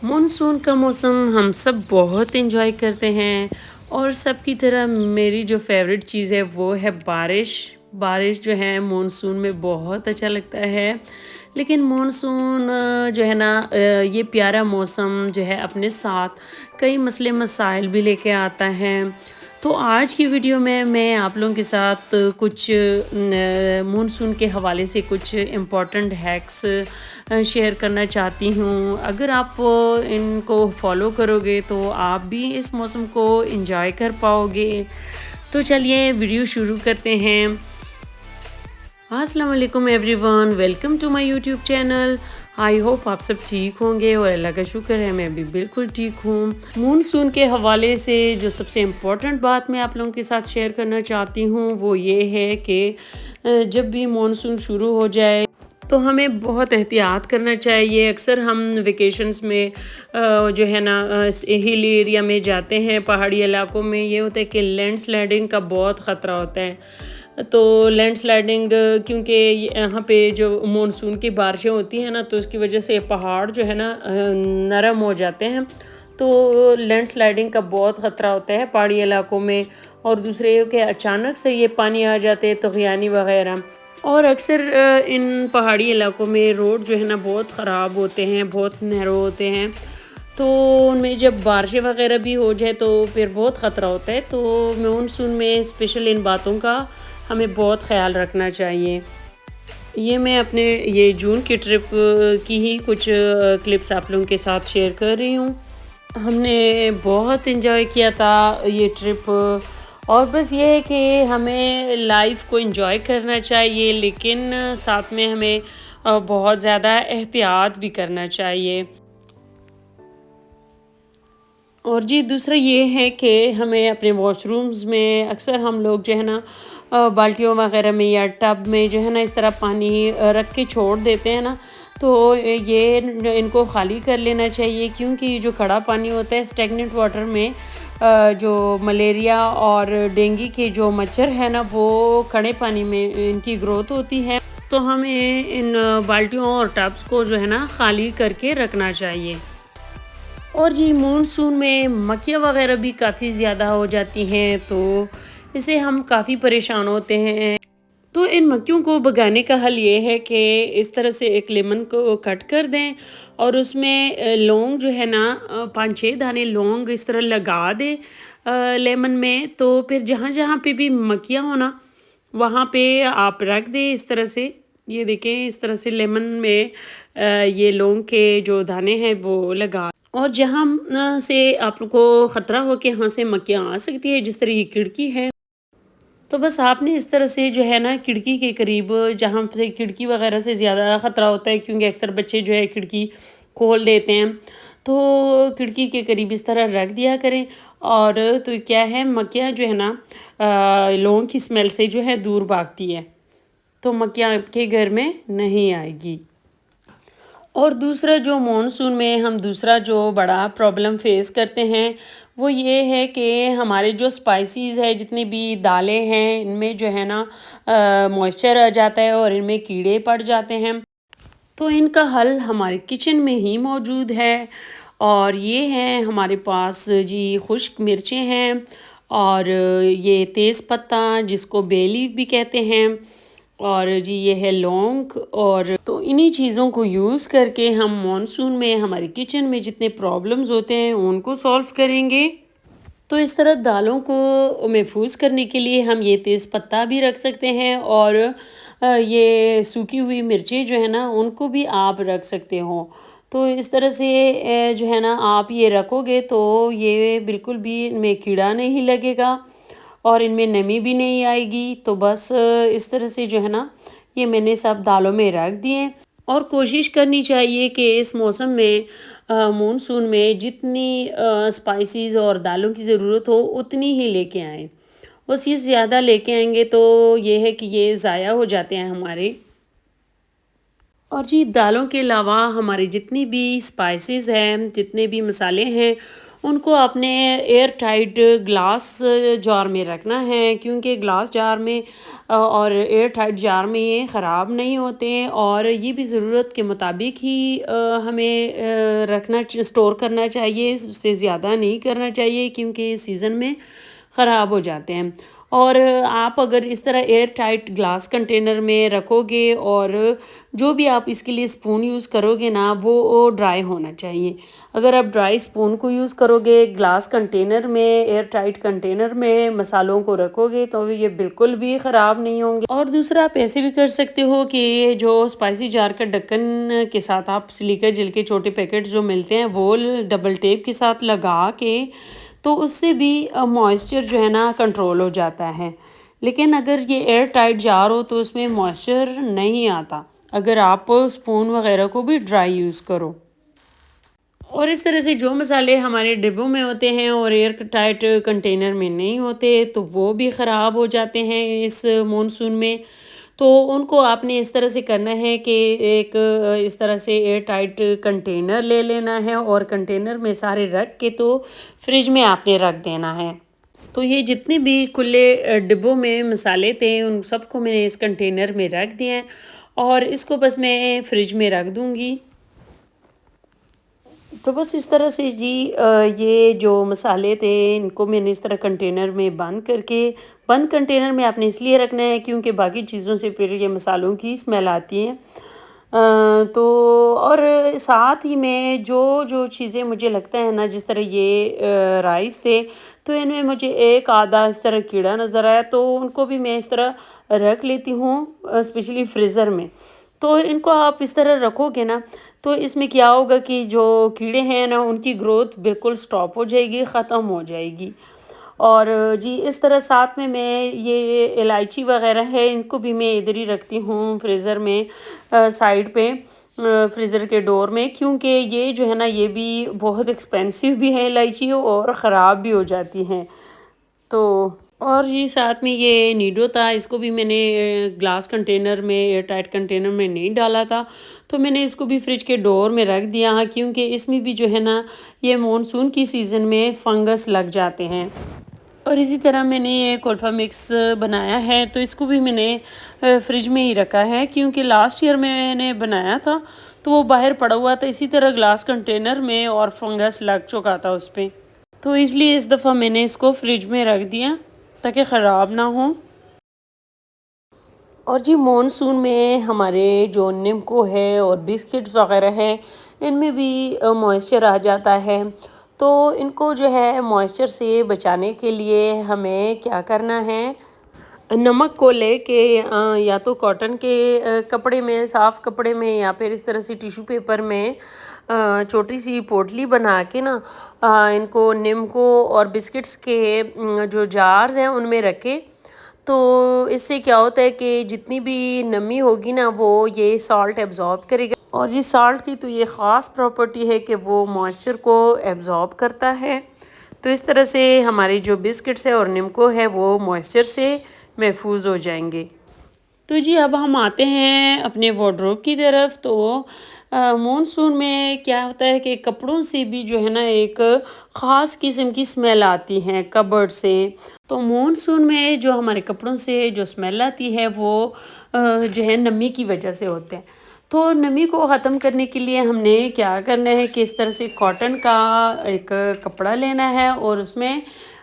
Monsoon का मौसम हम सब बहुत एंजॉय करते हैं और सबकी तरह मेरी जो फेवरेट चीज़ है वो है बारिश। बारिश जो है मानसून में बहुत अच्छा लगता है। लेकिन मानसून जो है ना ये प्यारा मौसम जो है अपने साथ कई मसले मसाइल भी लेके आता है। तो आज की वीडियो में मैं आप लोगों के साथ कुछ मानसून के हवाले से कुछ इम्पोर्टेंट हैक्स शेयर करना चाहती हूँ। अगर आप इनको फॉलो करोगे तो आप भी इस मौसम को एंजॉय कर पाओगे। तो चलिए वीडियो शुरू करते हैं। अस्सलाम वालेकुम everyone, welcome to my YouTube channel. I hope आप सब ठीक होंगे और अल्लाह का शुक्र है मैं भी बिल्कुल ठीक हूँ। मानसून के हवाले से जो सबसे इम्पोर्टेंट बात मैं आप लोगों के साथ शेयर करना चाहती हूँ वो ये है कि जब भी मानसून शुरू हो जाए तो हमें बहुत एहतियात करना चाहिए। अक्सर हम वेकेशंस में जो है ना हिल एरिया में जाते हैं, पहाड़ी इलाकों में ये होता है कि लैंडस्लाइडिंग का बहुत ख़तरा होता है। तो लैंडस्लाइडिंग क्योंकि यहाँ पे जो मानसून की बारिशें होती हैं ना तो उसकी वजह से पहाड़ जो है ना नरम हो जाते हैं। तो लैंडस्लाइडिंग का बहुत ख़तरा होता है पहाड़ी इलाकों में। और दूसरे ये कि अचानक से ये पानी आ जाते हैं तूफ़ानी वगैरह। और अक्सर इन पहाड़ी इलाकों में रोड जो है ना बहुत ख़राब होते हैं, बहुत नैरो होते हैं। तो उनमें जब बारिशें वगैरह भी हो जाए तो फिर बहुत ख़तरा होता है। तो मानसून में स्पेशल इन बातों का हमें बहुत ख़्याल रखना चाहिए। ये मैं अपने ये जून की ट्रिप की ही कुछ क्लिप्स आप लोगों के साथ शेयर कर रही हूँ। हमने बहुत एंजॉय किया था ये ट्रिप। और बस ये है कि हमें लाइफ को एंजॉय करना चाहिए लेकिन साथ में हमें बहुत ज़्यादा एहतियात भी करना चाहिए। और जी दूसरा ये है कि हमें अपने वॉशरूम्स में अक्सर हम लोग जो है ना बाल्टियों वगैरह में या टब में जो है ना इस तरह पानी रख के छोड़ देते हैं ना। तो ये इनको खाली कर लेना चाहिए क्योंकि जो खड़ा पानी होता है स्टेगनेंट वाटर में जो मलेरिया और डेंगू के जो मच्छर है ना वो खड़े पानी में इनकी ग्रोथ होती है। तो हमें इन बाल्टियों और टब्स को जो है ना खाली करके रखना चाहिए। और जी मानसून में मक्खियाँ वगैरह भी काफ़ी ज़्यादा हो जाती हैं तो इससे हम काफ़ी परेशान होते हैं। तो इन मक्खियों को भगाने का हल ये है कि इस तरह से एक लेमन को कट कर दें और उसमें लौंग जो है ना 5-6 दाने लौंग इस तरह लगा दें लेमन में। तो फिर जहाँ-जहाँ पे भी मक्खियाँ हो ना वहाँ पे आप रख दें इस तरह से। ये देखें इस तरह से लेमन में ये लौंग के जो दाने हैं वो लगा। और जहाँ से आपको ख़तरा हो कि यहाँ से मक्खियाँ आ सकती है जिस तरह ये खिड़की है। तो बस आपने इस तरह से जो है ना खिड़की के करीब जहाँ से खिड़की वगैरह से ज़्यादा ख़तरा होता है क्योंकि अक्सर बच्चे जो है खिड़की खोल देते हैं। तो खिड़की के करीब इस तरह रख दिया करें। और तो क्या है मक्खियाँ जो है ना लौंग की स्मेल से जो है दूर भागती है। तो मक्खियाँ आपके घर में नहीं आएगी। और दूसरा जो मानसून में हम दूसरा जो बड़ा प्रॉब्लम फेस करते हैं वो ये है कि हमारे जो स्पाइसेस है जितनी भी दालें हैं इनमें जो है ना मॉइस्चर आ जाता है और इनमें कीड़े पड़ जाते हैं। तो इनका हल हमारे किचन में ही मौजूद है। और ये हैं हमारे पास जी खुश्क मिर्चें हैं और ये तेज़ पत्ता जिसको बे लीफ भी कहते हैं। और जी ये है लौंग। और तो इन्हीं चीज़ों को यूज़ करके हम मॉनसून में हमारे किचन में जितने प्रॉब्लम्स होते हैं उनको सॉल्व करेंगे। तो इस तरह दालों को महफूज करने के लिए हम ये तेज़ पत्ता भी रख सकते हैं और ये सूखी हुई मिर्चें जो है ना उनको भी आप रख सकते हो। तो इस तरह से जो है ना आप ये रखोगे तो ये बिल्कुल भी इनमें कीड़ा नहीं लगेगा और इनमें नमी भी नहीं आएगी। तो बस इस तरह से जो है ना ये मैंने सब दालों में रख दिए। और कोशिश करनी चाहिए कि इस मौसम में मानसून में जितनी स्पाइसेस और दालों की ज़रूरत हो उतनी ही लेके आएँ। बस ज़्यादा लेके आएंगे तो ये है कि ये ज़ाया हो जाते हैं हमारे। और जी दालों के अलावा हमारी जितनी भी स्पाइसेस हैं जितने भी मसाले हैं उनको अपने एयर टाइट ग्लास जार में रखना है, क्योंकि ग्लास जार में और एयर टाइट जार में ये ख़राब नहीं होते, और ये भी ज़रूरत के मुताबिक ही हमें रखना स्टोर करना चाहिए, उससे ज़्यादा नहीं करना चाहिए, क्योंकि सीज़न में ख़राब हो जाते हैं। और आप अगर इस तरह एयर टाइट ग्लास कंटेनर में रखोगे, और जो भी आप इसके लिए स्पून यूज़ करोगे ना, वो ड्राई होना चाहिए। अगर आप ड्राई स्पून को यूज़ करोगे ग्लास कंटेनर में, एयर टाइट कंटेनर में मसालों को रखोगे, तो ये बिल्कुल भी ख़राब नहीं होंगे। और दूसरा आप ऐसे भी कर सकते हो कि ये जो स्पाइसी जार का ढक्कन के साथ आप सिलिका जेल के छोटे पैकेट्स जो मिलते हैं, वो डबल टेप के साथ लगा के, तो उससे भी मॉइस्चर जो है ना कंट्रोल हो जाता है। लेकिन अगर ये एयर टाइट जार हो तो उसमें मॉइस्चर नहीं आता, अगर आप स्पून वगैरह को भी ड्राई यूज़ करो। और इस तरह से जो मसाले हमारे डिब्बों में होते हैं और एयर टाइट कंटेनर में नहीं होते, तो वो भी ख़राब हो जाते हैं इस मॉनसून में। तो उनको आपने इस तरह से करना है कि एक इस तरह से एयर टाइट कंटेनर ले लेना है, और कंटेनर में सारे रख के तो फ्रिज में आपने रख देना है। तो ये जितने भी खुले डिब्बों में मसाले थे, उन सबको मैंने इस कंटेनर में रख दिए हैं, और इसको बस मैं फ्रिज में रख दूँगी। तो बस इस तरह से जी ये जो मसाले थे, इनको मैंने इस तरह कंटेनर में बंद करके, बंद कंटेनर में आपने इसलिए रखना है क्योंकि बाकी चीज़ों से फिर ये मसालों की स्मेल आती है। तो और साथ ही में जो जो चीज़ें मुझे लगता है ना, जिस तरह ये राइस थे, तो इनमें मुझे एक आधा इस तरह कीड़ा नज़र आया, तो उनको भी मैं इस तरह रख लेती हूँ, स्पेशली फ्रीज़र में। तो इनको आप इस तरह रखोगे ना, तो इसमें क्या होगा कि जो कीड़े हैं ना, उनकी ग्रोथ बिल्कुल स्टॉप हो जाएगी, ख़त्म हो जाएगी। और जी इस तरह साथ में मैं ये इलायची वग़ैरह है, इनको भी मैं इधर ही रखती हूँ फ्रीज़र में, साइड पे, फ्रीज़र के डोर में, क्योंकि ये जो है ना, ये भी बहुत एक्सपेंसिव भी है इलायची, और ख़राब भी हो जाती हैं। तो और जी साथ में ये नीडो था, इसको भी मैंने ग्लास कंटेनर में, एयर टाइट कंटेनर में नहीं डाला था, तो मैंने इसको भी फ्रिज के डोर में रख दिया, हाँ, क्योंकि इसमें भी जो है ना, ये मानसून की सीज़न में फंगस लग जाते हैं। और इसी तरह मैंने ये कुल्फ़ा मिक्स बनाया है, तो इसको भी मैंने फ्रिज में ही रखा है, क्योंकि लास्ट ईयर मैंने बनाया था, तो वो बाहर पड़ा हुआ था इसी तरह ग्लास कंटेनर में, और फंगस लग चुका था उस पे। तो इसलिए इस दफ़ा मैंने इसको फ्रिज में रख दिया, ताकि ख़राब ना हो। और जी मॉनसून में हमारे जो निम्को है और बिस्किट्स वग़ैरह हैं, इनमें भी मॉइस्चर आ जाता है। तो इनको जो है मॉइस्चर से बचाने के लिए हमें क्या करना है, नमक को लेके या तो कॉटन के कपड़े में, साफ़ कपड़े में, या फिर इस तरह से टिश्यू पेपर में छोटी सी पोटली बना के ना, इनको निम्को और बिस्किट्स के जो जार्स हैं उनमें रखें। तो इससे क्या होता है कि जितनी भी नमी होगी ना, वो ये सॉल्ट एब्ज़ॉर्ब करेगा, और ये सॉल्ट की तो ये ख़ास प्रॉपर्टी है कि वो मॉइस्चर को एब्ज़ॉर्ब करता है। तो इस तरह से हमारी जो बिस्किट्स है और निम्को है, वो मॉइस्चर से महफूज हो जाएंगे। तो जी अब हम आते हैं अपने वार्डरोब की तरफ। तो मॉनसून में क्या होता है कि कपड़ों से भी जो है ना, एक ख़ास किस्म की स्मेल आती है कबर्ड से। तो मॉनसून में जो हमारे कपड़ों से जो स्मेल आती है, वो जो है नमी की वजह से होते हैं। तो नमी को ख़त्म करने के लिए हमने क्या करना है कि इस तरह से कॉटन का एक कपड़ा लेना है, और उसमें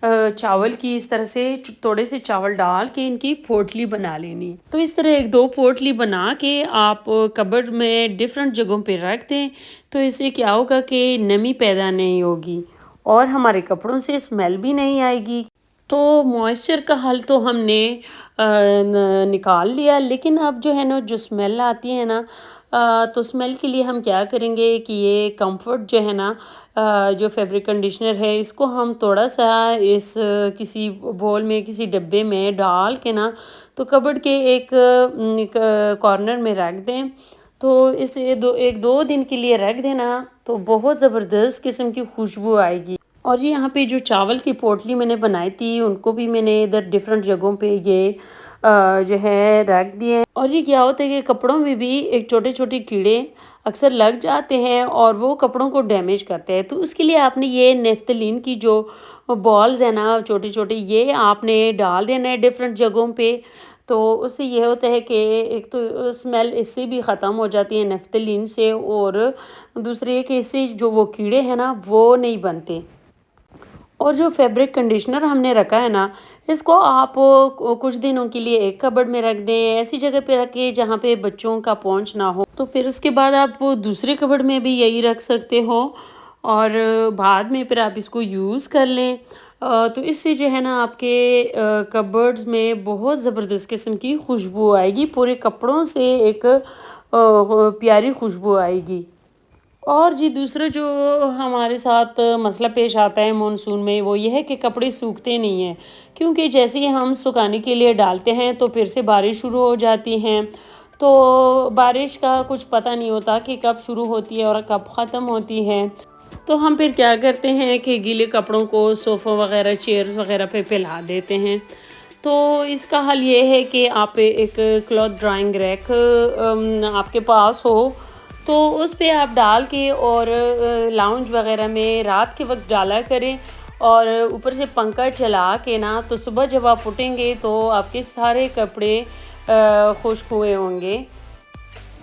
चावल की इस तरह से थोड़े से चावल डाल के इनकी पोटली बना लेनी है। तो इस तरह एक दो पोटली बना के आप कबर्ड में डिफरेंट जगहों पे रख दें, तो इससे क्या होगा कि नमी पैदा नहीं होगी, और हमारे कपड़ों से स्मेल भी नहीं आएगी। तो मॉइस्चर का हल तो हमने निकाल लिया, लेकिन अब जो है ना, जो स्मेल आती है ना, तो स्मेल के लिए हम क्या करेंगे कि ये कंफर्ट जो है ना, जो फैब्रिक कंडीशनर है, इसको हम थोड़ा सा इस किसी बोल में, किसी डब्बे में डाल के ना, तो कबर्ड के एक कॉर्नर में रख दें। तो इसे एक दो दिन के लिए रख देना, तो बहुत ज़बरदस्त किस्म की खुशबू आएगी। और जी यहाँ पे जो चावल की पोटली मैंने बनाई थी, उनको भी मैंने इधर डिफरेंट जगहों पे ये जो है रख दिए हैं। और ये क्या होता है कि कपड़ों में भी एक छोटे-छोटे कीड़े अक्सर लग जाते हैं और वो कपड़ों को डैमेज करते हैं। तो उसके लिए आपने ये नेफ्थलीन की जो बॉल्स हैं ना छोटे-छोटे, ये आपने डाल देना है डिफरेंट जगहों पे। तो उससे ये होता है कि एक तो स्मेल इससे भी ख़त्म हो जाती है नेफ्थलीन से, और दूसरे ये कि इससे जो वो कीड़े हैं ना वो नहीं बनते। और जो फैब्रिक कंडीशनर हमने रखा है ना, इसको आप कुछ दिनों के लिए एक कबर्ड में रख दें, ऐसी जगह पे रखें जहाँ पे बच्चों का पहुँच ना हो। तो फिर उसके बाद आप दूसरे कबर्ड में भी यही रख सकते हो, और बाद में फिर आप इसको यूज़ कर लें। तो इससे जो है ना आपके कबर्ड्स में बहुत ज़बरदस्त किस्म की खुशबू आएगी, पूरे कपड़ों से एक प्यारी खुशबू आएगी। और जी दूसरा जो हमारे साथ मसला पेश आता है मानसून में, वो ये है कि कपड़े सूखते नहीं हैं, क्योंकि जैसे ही हम सुखाने के लिए डालते हैं तो फिर से बारिश शुरू हो जाती हैं। तो बारिश का कुछ पता नहीं होता कि कब शुरू होती है और कब ख़त्म होती है। तो हम फिर क्या करते हैं कि गीले कपड़ों को सोफ़ा वगैरह, चेयर्स वगैरह पे फैला देते हैं। तो इसका हल ये है कि आप एक क्लॉथ ड्राइंग रैक आपके पास हो, तो उस पे आप डाल के और लाउंज वगैरह में रात के वक्त डाला करें, और ऊपर से पंखा चला के ना, तो सुबह जब आप उठेंगे तो आपके सारे कपड़े खुश्क हुए होंगे।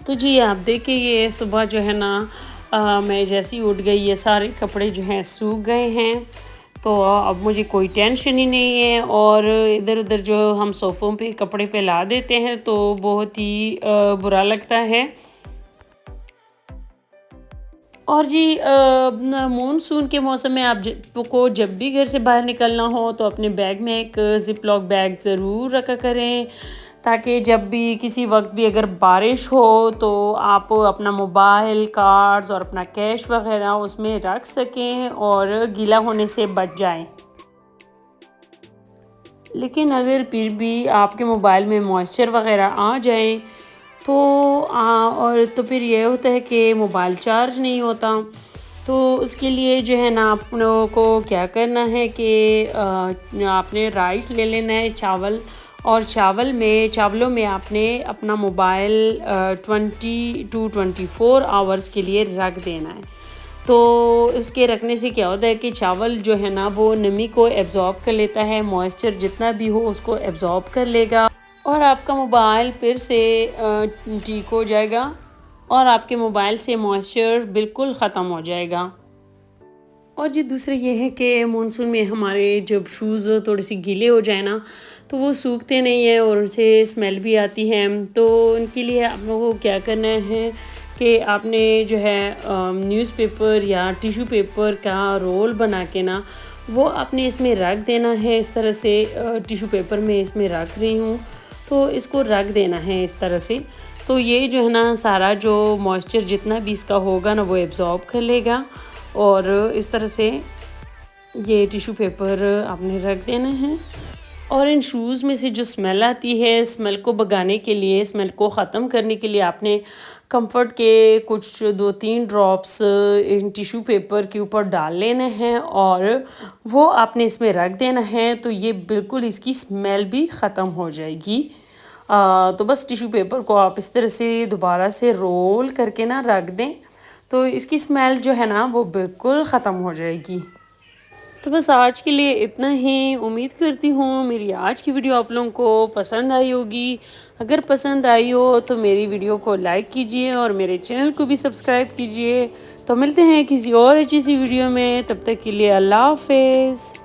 तो जी आप देखिए ये सुबह जो है ना मैं जैसे ही उठ गई ये सारे कपड़े जो हैं सूख गए हैं। तो अब मुझे कोई टेंशन ही नहीं है, और इधर-उधर जो हम सोफ़ों पे कपड़े फैला देते हैं तो बहुत ही बुरा लगता है। और जी मानसून के मौसम में आप को जब भी घर से बाहर निकलना हो तो अपने बैग में एक ज़िप लॉक बैग ज़रूर रखा करें, ताकि जब भी किसी वक्त भी अगर बारिश हो तो आप अपना मोबाइल, कार्ड्स और अपना कैश वगैरह उसमें रख सकें और गीला होने से बच जाएं। लेकिन अगर फिर भी आपके मोबाइल में मॉइस्चर वगैरह आ जाए तो और तो फिर ये होता है कि मोबाइल चार्ज नहीं होता। तो उसके लिए जो है ना आप लोगों को क्या करना है कि आपने राइस ले लेना है, चावल, और चावलों में आपने अपना मोबाइल 20 to 24 आवर्स के लिए रख देना है। तो इसके रखने से क्या होता है कि चावल जो है ना वो नमी को एब्ज़ॉर्ब कर लेता है, मॉइस्चर जितना भी हो उसको एब्ज़ॉर्ब कर लेगा, और आपका मोबाइल फिर से ठीक हो जाएगा, और आपके मोबाइल से मॉइस्चर बिल्कुल ख़त्म हो जाएगा। और जी दूसरा ये है कि मानसून में हमारे जब शूज़ थोड़े से गीले हो जाए ना, तो वो सूखते नहीं हैं और उनसे स्मेल भी आती है। तो उनके लिए आप लोगों को क्या करना है कि आपने जो है न्यूज़पेपर या टिश्यू पेपर का रोल बना के ना वो आपने इसमें रख देना है। इस तरह से टिश्यू पेपर में इसमें रख रही हूँ, तो इसको रख देना है इस तरह से। तो ये जो है ना सारा जो मॉइस्चर जितना भी इसका होगा ना वो एब्ज़ॉर्ब कर लेगा, और इस तरह से ये टिश्यू पेपर आपने रख देना है। और इन शूज़ में से जो स्मेल आती है, स्मेल को भगाने के लिए, स्मेल को ख़त्म करने के लिए आपने कंफर्ट के कुछ 2-3 ड्रॉप्स इन टिश्यू पेपर के ऊपर डाल लेने हैं और वो आपने इसमें रख देना है। तो ये बिल्कुल इसकी स्मेल भी ख़त्म हो जाएगी। तो बस टिश्यू पेपर को आप इस तरह से दोबारा से रोल करके ना रख दें, तो इसकी स्मेल जो है ना वो बिल्कुल ख़त्म हो जाएगी। तो बस आज के लिए इतना ही। उम्मीद करती हूँ मेरी आज की वीडियो आप लोगों को पसंद आई होगी। अगर पसंद आई हो तो मेरी वीडियो को लाइक कीजिए और मेरे चैनल को भी सब्सक्राइब कीजिए। तो मिलते हैं किसी और अच्छी सी वीडियो में, तब तक के लिए अल्लाह हाफ़िज़।